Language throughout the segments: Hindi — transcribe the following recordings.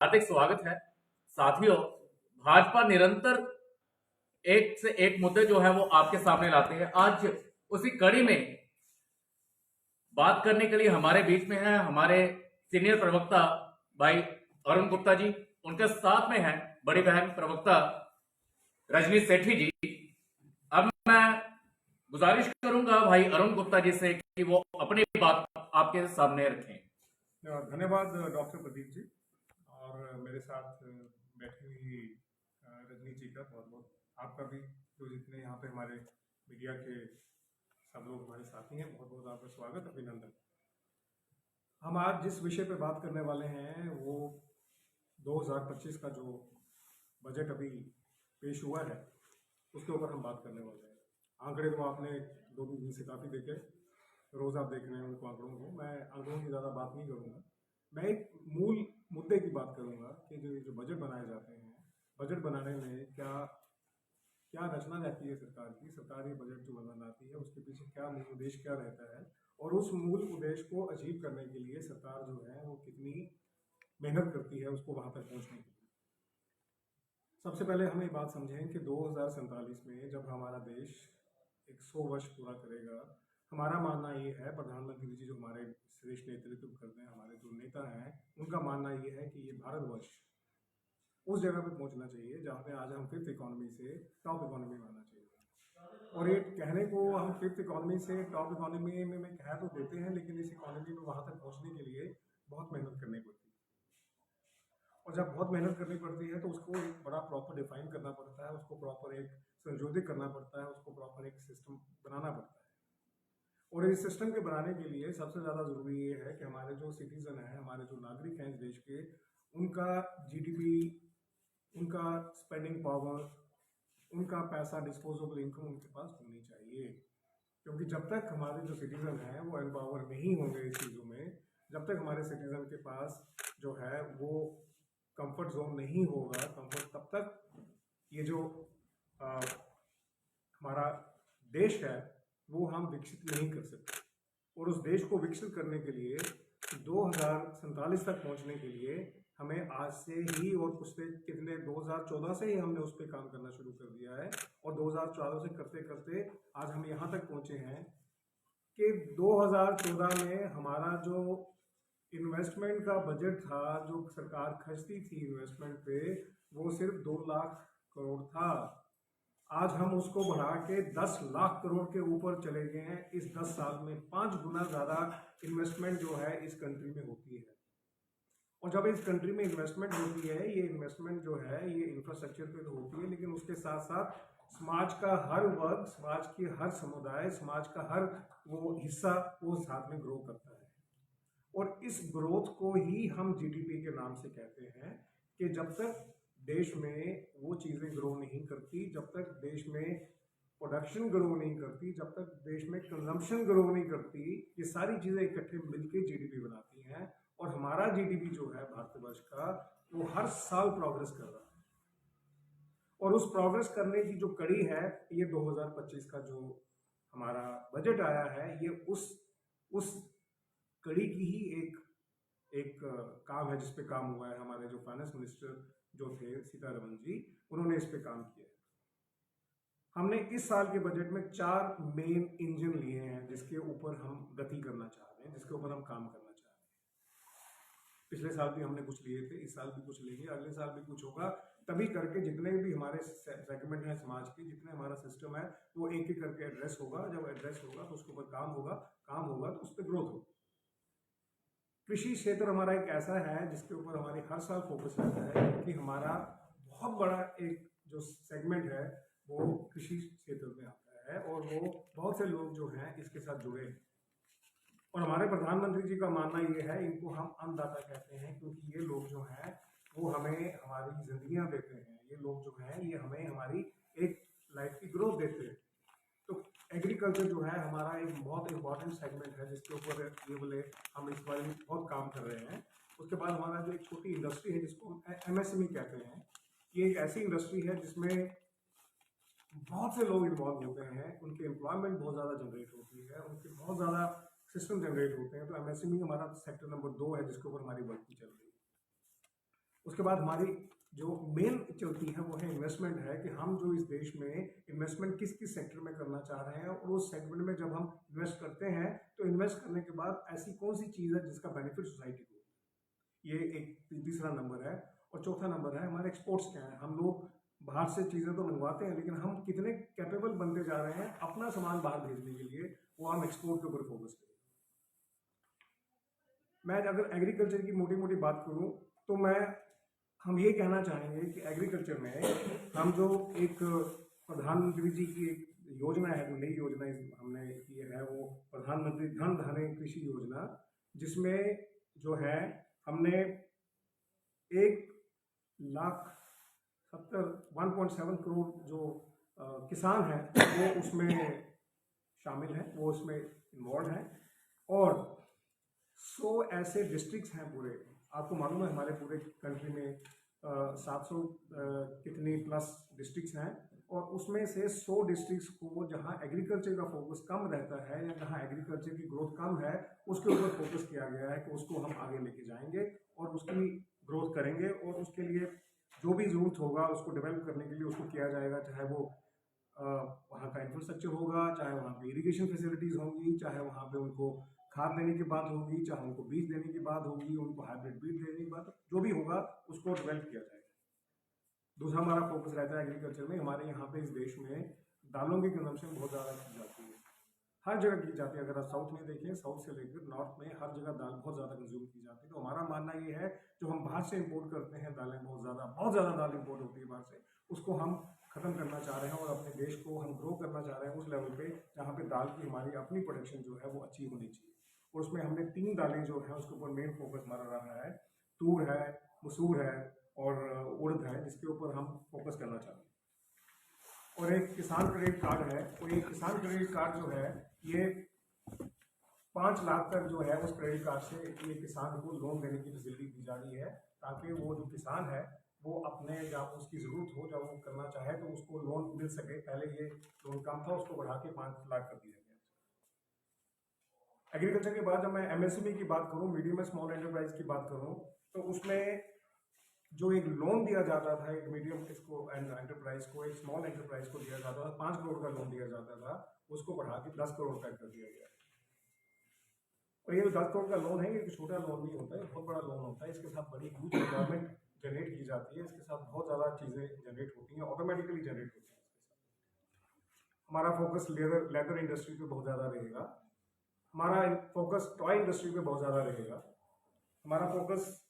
हार्दिक स्वागत है। साथियों, भाजपा निरंतर एक से एक मुद्दे जो है वो आपके सामने लाते हैं। आज उसी कड़ी में बात करने के लिए हमारे बीच में है हमारे सीनियर प्रवक्ता भाई अरुण गुप्ता जी। उनके साथ में है बड़ी बहन प्रवक्ता रजनी सेठी जी। अब मैं गुजारिश करूंगा भाई अरुण गुप्ता जी से कि वो अपनी बात आपके सामने रखें। धन्यवाद डॉक्टर प्रदीप जी और मेरे साथ बैठी हुई रजनी जी का बहुत बहुत आपका भी, जो जितने यहाँ पे हमारे मीडिया के सब लोग हमारे साथी हैं, बहुत बहुत आपका स्वागत, अभिनंदन। हम आज जिस विषय पे बात करने वाले हैं वो 2025 का जो बजट अभी पेश हुआ है उसके ऊपर हम बात करने वाले हैं। आंकड़े तो आपने 2 दिन से काफ़ी देखे, रोज़ आप देख रहे हैं उनको आंकड़ों को। मैं आंकड़ों की ज़्यादा बात नहीं करूँगा, मैं एक मूल मुद्दे की बात करूँगा कि जो बजट बनाए जाते हैं, बजट बनाने में क्या क्या रचना रहती है सरकार की। सरकार ये बजट जो बनाती है उसके पीछे क्या मूल उद्देश्य क्या रहता है और उस मूल उद्देश्य को अचीव करने के लिए सरकार जो है वो कितनी मेहनत करती है उसको वहाँ तक पहुँचने के लिए। सबसे पहले हम ये बात समझें कि 2047 में जब हमारा देश 100 वर्ष पूरा करेगा, हमारा मानना ये है, प्रधानमंत्री जी जो हमारे श्रेष्ठ नेतृत्व करते हैं, हमारे जो नेता हैं, उनका मानना ये है कि ये भारतवर्ष उस जगह पे पहुंचना चाहिए जहाँ पे आज हम फिफ्थ इकोनॉमी से टॉप इकोनॉमी में आना चाहिए। और ये कहने को हम फिफ्थ इकोनॉमी से टॉप इकोनॉमी में कह तो देते हैं, लेकिन इस इकोनॉमी में वहाँ तक पहुँचने के लिए बहुत मेहनत करनी पड़ती है। और जब बहुत मेहनत करनी पड़ती है तो उसको एक बड़ा प्रॉपर डिफाइन करना पड़ता है, उसको प्रॉपर एक संशोधित करना पड़ता है, उसको प्रॉपर एक सिस्टम बनाना पड़ता है। और इस सिस्टम के बनाने के लिए सबसे ज़्यादा ज़रूरी ये है कि हमारे जो सिटीज़न हैं, हमारे जो नागरिक हैं इस देश के, उनका जीडीपी, उनका स्पेंडिंग पावर, उनका पैसा, डिस्पोजेबल इनकम उनके पास होनी चाहिए। क्योंकि जब तक हमारे जो सिटीज़न हैं वो एम्पावर नहीं होंगे इस चीज़ों में, जब तक हमारे सिटीज़न के पास जो है वो कंफर्ट जोन नहीं होगा, कंफर्ट, तब तक ये जो हमारा देश है वो हम विकसित नहीं कर सकते। और उस देश को विकसित करने के लिए 2047 तक पहुंचने के लिए हमें आज से ही, और पिछले कितने 2014 से ही हमने उस पर काम करना शुरू कर दिया है, और 2014 से करते करते आज हम यहाँ तक पहुंचे हैं कि 2014 में हमारा जो इन्वेस्टमेंट का बजट था, जो सरकार खर्चती थी इन्वेस्टमेंट पे, वो सिर्फ 2 लाख करोड़ था। आज हम उसको बढ़ा के 10 लाख करोड़ के ऊपर चले गए हैं। इस 10 साल में 5 गुना ज़्यादा इन्वेस्टमेंट जो है इस कंट्री में होती है। और जब इस कंट्री में इन्वेस्टमेंट होती है, ये इन्वेस्टमेंट जो है ये इंफ्रास्ट्रक्चर पे तो होती है, लेकिन उसके साथ साथ समाज का हर वर्ग, समाज की हर समुदाय, समाज का हर वो हिस्सा वो साथ में ग्रो करता है। और इस ग्रोथ को ही हम जीडीपी के नाम से कहते हैं कि जब तक देश में वो चीज़ें ग्रो नहीं करती, जब तक देश में प्रोडक्शन ग्रो नहीं करती, जब तक देश में कंजम्पशन ग्रो नहीं करती, ये सारी चीज़ें इकट्ठे मिलके जीडीपी बनाती हैं। और हमारा जीडीपी जो है भारतवर्ष का, वो हर साल प्रोग्रेस कर रहा है। और उस प्रोग्रेस करने की जो कड़ी है, ये 2025 का जो हमारा बजट आया है, ये उस कड़ी की ही एक काम है जिस पे काम हुआ है। हमारे जो फाइनेंस मिनिस्टर जो थे सीतारमण जी, उन्होंने इस पे काम किया है। हमने इस साल के बजट में 4 मेन इंजन लिए हैं जिसके ऊपर हम गति करना चाह रहे हैं, जिसके ऊपर हम काम करना चाह रहे हैं। पिछले साल भी हमने कुछ लिए थे, इस साल भी कुछ लेंगे, अगले साल भी कुछ होगा। तभी करके जितने भी हमारे सेगमेंट हैं समाज के, जितने हमारा सिस्टम है, वो एक एक करके एड्रेस होगा। जब एड्रेस होगा तो उसके ऊपर काम होगा, काम होगा तो उस पर ग्रोथ होगी। कृषि क्षेत्र हमारा एक ऐसा है जिसके ऊपर हमारी हर साल फोकस रहता है, क्योंकि हमारा बहुत बड़ा एक जो सेगमेंट है वो कृषि क्षेत्र में आता है, और वो बहुत से लोग जो हैं इसके साथ जुड़े हैं। और हमारे प्रधानमंत्री जी का मानना ये है, इनको हम अन्नदाता कहते हैं, क्योंकि ये लोग जो हैं वो हमें हमारी जिंदगियां देते हैं। ये लोग जो हैं ये हमें हमारी एक लाइफ की ग्रोथ देते हैं। तो एग्रीकल्चर जो है हमारा एक बहुत इंपॉर्टेंट सेगमेंट है जिसके ऊपर ये बोले हम इस बार बहुत काम कर रहे हैं। उसके बाद हमारा जो एक छोटी इंडस्ट्री है जिसको हम एमएसएमई कहते हैं, ये एक ऐसी इंडस्ट्री है जिसमें बहुत से लोग इन्वॉल्व होते हैं, उनकी एम्प्लॉयमेंट बहुत ज़्यादा जनरेट होती है, उनके बहुत ज़्यादा सिस्टम जनरेट होते हैं। तो एमएसएमई हमारा सेक्टर नंबर 2 है जिसके ऊपर हमारी वर्किंग चल रही है। उसके बाद हमारी जो मेन चलती है वो है इन्वेस्टमेंट है, कि हम जो इस देश में इन्वेस्टमेंट किस किस सेक्टर में करना चाह रहे हैं, और उस सेगमेंट में जब हम इन्वेस्ट करते हैं तो इन्वेस्ट करने के बाद ऐसी कौन सी चीज़ है जिसका बेनिफिट सोसाइटी को, ये एक तीसरा नंबर है। और चौथा नंबर है हमारे एक्सपोर्ट्स क्या है। हम लोग बाहर से चीज़ें तो मंगवाते हैं, लेकिन हम कितने कैपेबल बनते जा रहे हैं अपना सामान बाहर भेजने के लिए, वो हम एक्सपोर्ट के ऊपर फोकस करें। मैं अगर एग्रीकल्चर की मोटी मोटी बात करूं तो हम ये कहना चाहेंगे कि एग्रीकल्चर में हम जो एक प्रधानमंत्री जी की एक योजना है, नई योजना हमने की है, वो प्रधानमंत्री धन धान्य कृषि योजना, जिसमें जो है हमने 1,70,1.7 करोड़ जो किसान हैं वो उसमें शामिल हैं, वो उसमें इन्वॉल्व हैं। और 100 ऐसे डिस्ट्रिक्ट्स हैं पूरे, आपको मालूम है हमारे पूरे कंट्री में 700 कितनी प्लस डिस्ट्रिक्ट्स हैं, और उसमें से 100 डिस्ट्रिक्ट्स को जहां एग्रीकल्चर का फोकस कम रहता है या जहां एग्रीकल्चर की ग्रोथ कम है, उसके ऊपर फोकस किया गया है कि उसको हम आगे लेके जाएंगे और उसकी ग्रोथ करेंगे, और उसके लिए जो भी ज़रूरत होगा उसको डेवलप करने के लिए उसको किया जाएगा, चाहे वो वहाँ का इंफ्रास्ट्रक्चर होगा, चाहे वहाँ पे इरिगेशन फैसिलिटीज़ होंगी, चाहे वहाँ पे उनको खाद देने की बात होगी, चाहे उनको बीज देने की बात होगी, उनको हाइब्रिड बीज देने की बात, जो भी होगा उसको डेवलप किया जाएगा। दूसरा हमारा फोकस रहता है एग्रीकल्चर में, हमारे यहाँ पे इस देश में दालों की कंजम्पशन बहुत ज़्यादा की जाती है, हर जगह की जाती है। अगर आप साउथ में देखें, साउथ से लेकर नॉर्थ में हर जगह दाल बहुत ज़्यादा कंज्यूम की जाती है। तो हमारा मानना ये है जो हम बाहर से इंपोर्ट करते हैं दालें, बहुत ज़्यादा दाल इंपोर्ट होती है बाहर से, उसको हम ख़त्म करना चाह रहे हैं और अपने देश को हम ग्रो करना चाह रहे हैं उस लेवल पे जहाँ पे दाल की हमारी अपनी प्रोडक्शन जो है वो अच्छी होनी चाहिए। और उसमें हमने 3 दालें जो हैं उसके ऊपर मेन फोकस हमारा रहा है, तूर है, मसूर है और उड़द है, जिसके ऊपर हम फोकस करना चाहते हैं। और एक किसान क्रेडिट कार्ड है, और ये किसान क्रेडिट कार्ड जो है ये 5 लाख तक जो है उस क्रेडिट कार्ड से ये किसान को लोन देने की फैसिलिटी दी जा रही है, ताकि वो जो किसान है वो अपने जब उसकी ज़रूरत हो, जब वो करना चाहे तो उसको लोन मिल सके। पहले ये लोन कम था, उसको बढ़ा के 5 लाख कर दिया गया। एग्रीकल्चर के बाद जब मैं एमएसएमई की बात करूं, मीडियम एंड स्मॉल एंटरप्राइज की बात करूं, तो उसमें जो एक लोन दिया जाता था, एक मीडियम इसको एंटरप्राइज को, एक स्मॉल एंटरप्राइज को दिया जाता था, 5 करोड़ का लोन दिया जाता था, उसको बढ़ा के 10 करोड़ तक कर दिया गया। और ये 10 करोड़ का लोन है, ये छोटा लोन नहीं होता है, बहुत बड़ा लोन होता है। इसके साथ बड़ी ह्यूज रिक्वायरमेंट जनरेट की जाती है, इसके साथ बहुत ज़्यादा चीज़ें जनरेट होती हैं, ऑटोमेटिकली जनरेट होती हैं। हमारा फोकस लेदर इंडस्ट्री पे बहुत ज़्यादा रहेगा, हमारा फोकस टॉय इंडस्ट्री पे बहुत ज़्यादा रहेगा, हमारा फोकस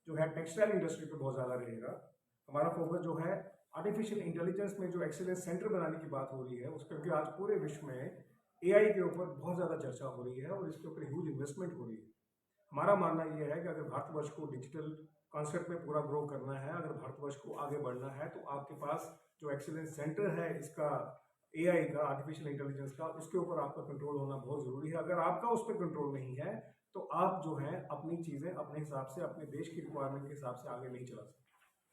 जो है टेक्सटाइल इंडस्ट्री पे बहुत ज़्यादा रहेगा, हमारा फोकस जो है आर्टिफिशियल इंटेलिजेंस में जो एक्सीलेंस सेंटर बनाने की बात हो रही है उसके, क्योंकि आज पूरे विश्व में एआई के ऊपर बहुत ज़्यादा चर्चा हो रही है और इसके ऊपर ह्यूज इन्वेस्टमेंट हो रही है। हमारा मानना यह है कि अगर भारतवर्ष को डिजिटल कॉन्सेप्ट में पूरा ग्रो करना है, अगर भारतवर्ष को आगे बढ़ना है, तो आपके पास जो एक्सीलेंस सेंटर है इसका, एआई का, आर्टिफिशियल इंटेलिजेंस का, उसके ऊपर आपका कंट्रोल होना बहुत ज़रूरी है। अगर आपका उस पर कंट्रोल नहीं है तो आप जो है अपनी चीज़ें अपने हिसाब से, अपने देश की रिक्वायरमेंट के हिसाब से आगे नहीं चला सकते,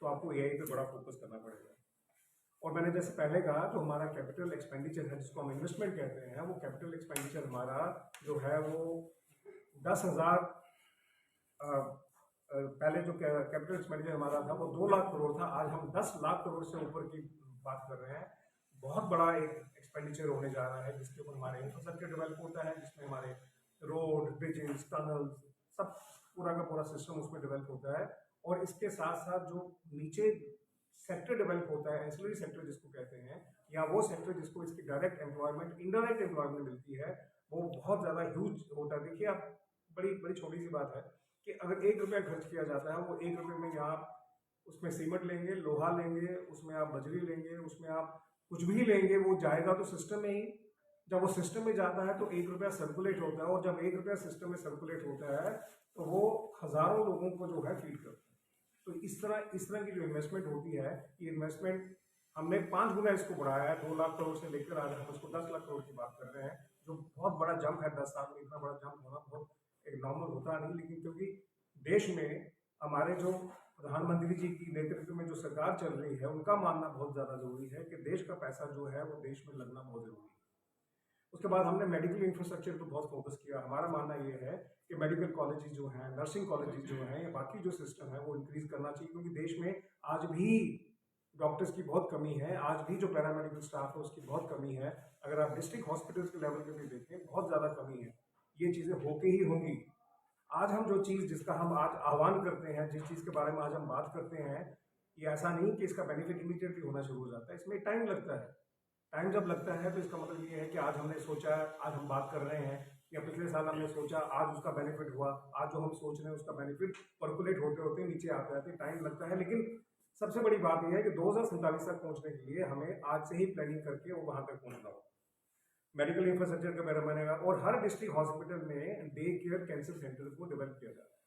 तो आपको एआई पे बड़ा फोकस करना पड़ेगा। और मैंने जैसे पहले कहा, जो हमारा कैपिटल एक्सपेंडिचर है जिसको हम इन्वेस्टमेंट कहते हैं, वो कैपिटल एक्सपेंडिचर हमारा जो है वो 10,000, पहले जो कैपिटल एक्सपेंडिचर हमारा था वो 2 लाख करोड़ था, आज हम 10 लाख करोड़ से ऊपर की बात कर रहे हैं। बहुत बड़ा एक एक्सपेंडिचर होने जा रहा है, जिसके ऊपर हमारे इंफ्रास्ट्रक्चर डेवलप होता है, जिसमें हमारे रोड, ब्रिजेस, टनल, सब पूरा का पूरा सिस्टम उसमें डेवलप होता है। और इसके साथ साथ जो नीचे सेक्टर डेवलप होता है, एंसिलरी सेक्टर जिसको कहते हैं, या वो सेक्टर जिसको इसकी डायरेक्ट एम्प्लॉयमेंट, इनडायरेक्ट एम्प्लॉयमेंट मिलती है, वो बहुत ज़्यादा ह्यूज होता है। देखिए आप, बड़ी छोटी सी बात है कि अगर 1 रुपया खर्च किया जाता है, वो 1 रुपये में आप उसमें सीमेंट लेंगे, लोहा लेंगे, उसमें आप बजरी लेंगे, उसमें आप कुछ भी लेंगे, वो जाएगा तो सिस्टम में ही। जब वो सिस्टम में जाता है तो 1 रुपया सर्कुलेट होता है, और जब 1 रुपया सिस्टम में सर्कुलेट होता है तो वो हज़ारों लोगों को जो है फीड करता है। तो इस तरह की जो इन्वेस्टमेंट होती है, ये इन्वेस्टमेंट हमने 5 गुना इसको बढ़ाया है, 2 लाख करोड़ से लेकर आज हम उसको 10 लाख करोड़ की बात कर रहे हैं, जो बहुत बड़ा जंप है। 10 साल में इतना बड़ा जंप होना बहुत एक नॉर्मल होता नहीं, लेकिन क्योंकि देश में हमारे जो प्रधानमंत्री जी की नेतृत्व में जो सरकार चल रही है, उनका मानना बहुत ज़्यादा जरूरी है कि देश का पैसा जो है वो देश में लगना बहुत जरूरी है। उसके बाद हमने मेडिकल इंफ्रास्ट्रक्चर पर बहुत फोकस किया। हमारा मानना ये है कि मेडिकल कॉलेजेस जो हैं, नर्सिंग कॉलेजेस जो हैं, या बाकी जो सिस्टम है वो इंक्रीज करना चाहिए, क्योंकि देश में आज भी डॉक्टर्स की बहुत कमी है, आज भी जो पैरामेडिकल स्टाफ है उसकी बहुत कमी है। अगर आप डिस्ट्रिक्ट हॉस्पिटल्स के लेवल पे भी देखें, बहुत ज़्यादा कमी है। ये चीज़ें होके ही होंगी। आज हम जो चीज़ जिसका हम आज आह्वान करते हैं, जिस चीज़ के बारे में आज हम बात करते हैं, ये ऐसा नहीं कि इसका बेनिफिट इमीडिएटली होना शुरू हो जाता है, इसमें टाइम लगता है। टाइम जब लगता है तो इसका मतलब ये है कि आज हमने सोचा, आज हम बात कर रहे हैं, या पिछले साल हमने सोचा, आज उसका बेनिफिट हुआ, आज जो हम सोच रहे हैं उसका बेनिफिट पर्कुलेट होते होते नीचे आते आते टाइम लगता है। लेकिन सबसे बड़ी बात यह है कि 2047 तक पहुंचने के लिए हमें आज से ही प्लानिंग करके वो वहां तक पहुंचना हो। मेडिकल इंफ्रास्ट्रक्चर का मेरा बनेगा, और हर डिस्ट्रिक्ट हॉस्पिटल में डे केयर कैंसर सेंटर को डेवलप किया जा रहा है।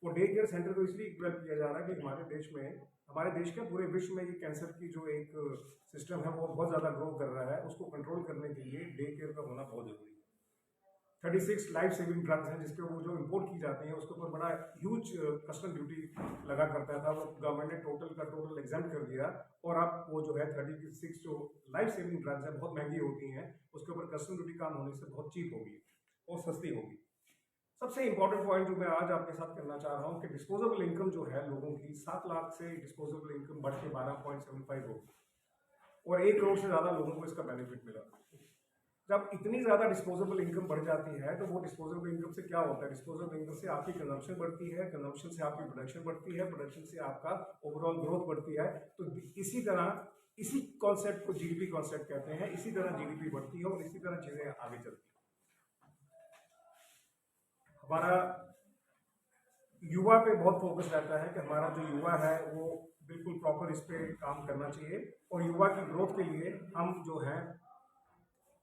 वो डे केयर सेंटर को इसलिए डेवलप किया जा रहा है कि हमारे देश के पूरे विश्व में ये कैंसर की जो एक सिस्टम है वो बहुत ज़्यादा ग्रो कर रहा है। उसको कंट्रोल करने के लिए डे केयर का होना बहुत जरूरी है। 36 लाइफ सेविंग ड्रग्स हैं जिसके वो जो इंपोर्ट की जाती हैं उसके ऊपर बड़ा ह्यूज कस्टम ड्यूटी लगा करता था, वो गवर्नमेंट ने टोटल एग्जाम कर दिया, और अब वो जो है 36 जो लाइफ सेविंग ड्रग्स है बहुत महंगी होती हैं, उसके ऊपर कस्टम ड्यूटी कम होने से बहुत चीप होगी और सस्ती होगी। सबसे इंपॉर्टेंट पॉइंट जो मैं आज आपके साथ करना चाह रहा हूँ कि डिस्पोजेबल इनकम जो है लोगों की 7 लाख से डिस्पोजेबल इनकम बढ़ के 12.75 होगी, और 1 करोड़ से ज़्यादा लोगों को इसका बेनिफिट मिला। जब इतनी ज़्यादा डिस्पोजेबल इनकम बढ़ जाती है तो वो डिस्पोजेबल इनकम से क्या होता है? डिस्पोजेबल इनकम से आपकी कंजम्पशन बढ़ती है, कंजम्पशन से आपकी प्रोडक्शन बढ़ती है, प्रोडक्शन से आपका ओवरऑल ग्रोथ बढ़ती है। तो इसी तरह इसी कॉन्सेप्ट को जीडीपी कॉन्सेप्ट कहते हैं, इसी तरह जीडीपी बढ़ती है और इसी तरह चीज़ें आगे चलती हैं। हमारा युवा पे बहुत फोकस रहता है कि हमारा जो युवा है वो बिल्कुल प्रॉपर इस पे काम करना चाहिए, और युवा की ग्रोथ के लिए हम जो है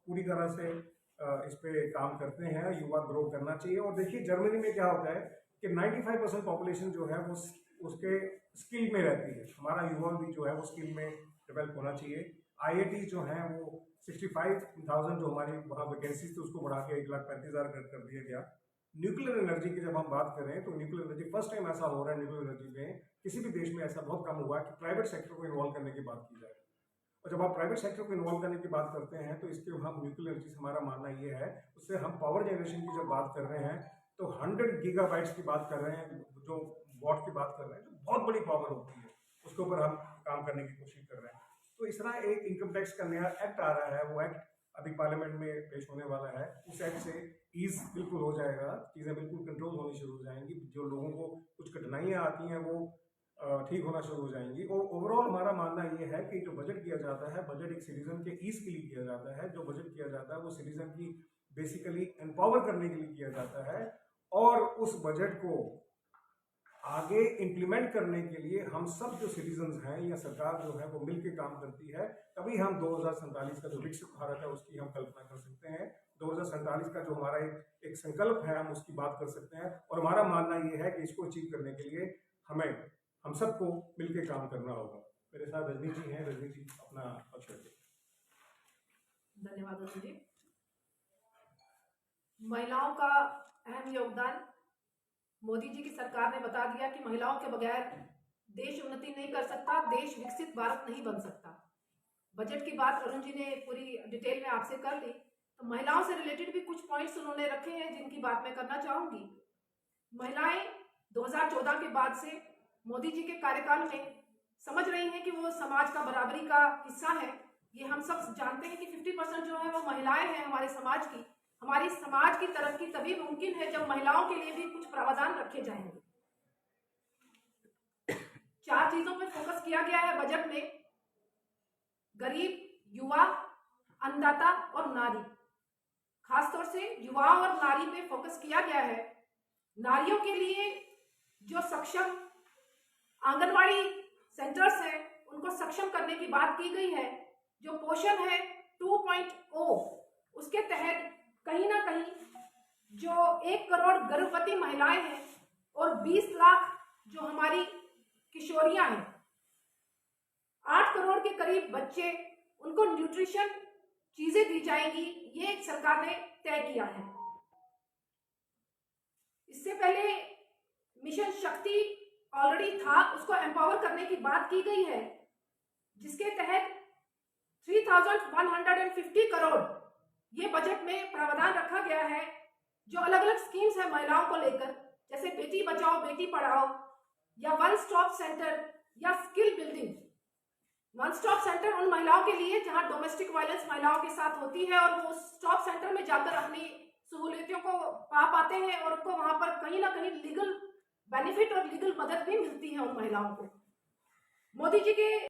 पूरी तरह से इस पे काम करते हैं। युवा ग्रो करना चाहिए। और देखिए जर्मनी में क्या होता है कि 95% पॉपुलेशन जो है वो उसके स्किल में रहती है। हमारा युवा भी जो है वो स्किल में डेवलप होना चाहिए। IIT जो है वो 65,000 जो हमारी वहाँ वैकेंसीज थी उसको बढ़ा के 1,35,000 कर दिया गया। न्यूक्लियर एनर्जी की जब हम बात करें तो न्यूक्लियर एनर्जी फर्स्ट टाइम ऐसा हो रहा है, न्यूक्लियर एनर्जी में किसी भी देश में ऐसा बहुत कम हुआ है कि प्राइवेट सेक्टर को इन्वॉल्व करने की बात की जाए। और जब आप प्राइवेट सेक्टर को इन्वॉल्व करने की बात करते हैं तो इसके हम न्यूक्लियर एनर्जी, हमारा मानना ये है, उससे हम पावर जनरेशन की जब बात कर रहे हैं तो 100 गीगाबाइट्स की बात कर रहे हैं, जो वॉट की बात कर रहे हैं, जो बहुत बड़ी पावर होती है, उसके ऊपर हम काम करने की कोशिश कर रहे हैं। तो इस तरह एक इनकम टैक्स का नया एक्ट आ रहा है, वो एक्ट अभी पार्लियामेंट में पेश होने वाला है। उस एक्ट से ईज बिल्कुल हो जाएगा, चीज़ें बिल्कुल कंट्रोल होनी शुरू हो जाएंगी। जो लोगों को कुछ कठिनाइयाँ आती हैं वो ठीक होना शुरू हो जाएंगी। और ओवरऑल हमारा मानना ये है कि जो बजट किया जाता है, बजट एक सिटीजन के ईज के लिए किया जाता है। जो बजट किया जाता है वो सिटीजन की बेसिकली एम्पावर करने के लिए किया जाता है, और उस बजट को आगे इम्प्लीमेंट करने के लिए हम सब जो सिटीजन्स हैं या सरकार जो है वो मिलकर काम करती है। तभी हम 2047 का जो विकसित भारत है उसकी हम कल्पना कर सकते हैं। 2047 का जो हमारा एक संकल्प है हम उसकी बात कर सकते हैं। और हमारा मानना ये है कि इसको अचीव करने के लिए हम सबको मिलकर काम करना होगा। मेरे साथ रजनी जी हैं, रजनी जी अपना पक्ष रखिए। धन्यवाद जी। महिलाओं का अहम योगदान। मोदी जी की सरकार ने बता दिया कि महिलाओं के बगैर देश उन्नति नहीं कर सकता, देश विकसित भारत नहीं बन सकता। बजट की बात अरुण जी ने पूरी डिटेल में आपसे कर ली, तो महिलाओं से रिलेटेड भी कुछ पॉइंट्स उन्होंने रखे हैं जिनकी बात मैं करना चाहूंगी। महिलाएं 2014 के बाद से मोदी जी के कार्यकाल में समझ रही हैं कि वो समाज का बराबरी का हिस्सा है। ये हम सब जानते हैं कि 50% जो है वो महिलाएं हैं हमारे समाज की। हमारी समाज की तरक्की तभी मुमकिन है जब महिलाओं के लिए भी कुछ प्रावधान रखे जाएंगे। 4 चीजों पर फोकस किया गया है बजट में: गरीब, युवा, अन्नदाता और नारी। खासतौर से युवाओं और नारी पे फोकस किया गया है। नारियों के लिए जो सक्षम आंगनवाड़ी सेंटर्स हैं उनको सक्षम करने की बात की गई है। जो पोषण है 2.0, उसके तहत कहीं ना कहीं जो 1 करोड़ गर्भवती महिलाएं हैं और 20 लाख जो हमारी किशोरियां हैं, 8 करोड़ के करीब बच्चे, उनको न्यूट्रिशन चीजें दी जाएंगी, ये सरकार ने तय किया है। इससे पहले मिशन शक्ति ऑलरेडी था, उसको एम्पावर करने की बात की गई है, जिसके तहत 3,150 करोड़ ये बजट में प्रावधान रखा गया है जो अलग अलग स्कीम्स है महिलाओं को लेकर, जैसे बेटी बचाओ बेटी पढ़ाओ या वन स्टॉप सेंटर या skill building. One stop centre उन महिलाओं के लिए जहां डोमेस्टिक वायलेंस महिलाओं के साथ होती है और वो स्टॉप सेंटर में जाकर अपनी सहूलियतों को पा पाते हैं और उनको वहां पर कहीं ना कहीं लीगल बेनिफिट और लीगल मदद भी मिलती है उन महिलाओं को। मोदी जी के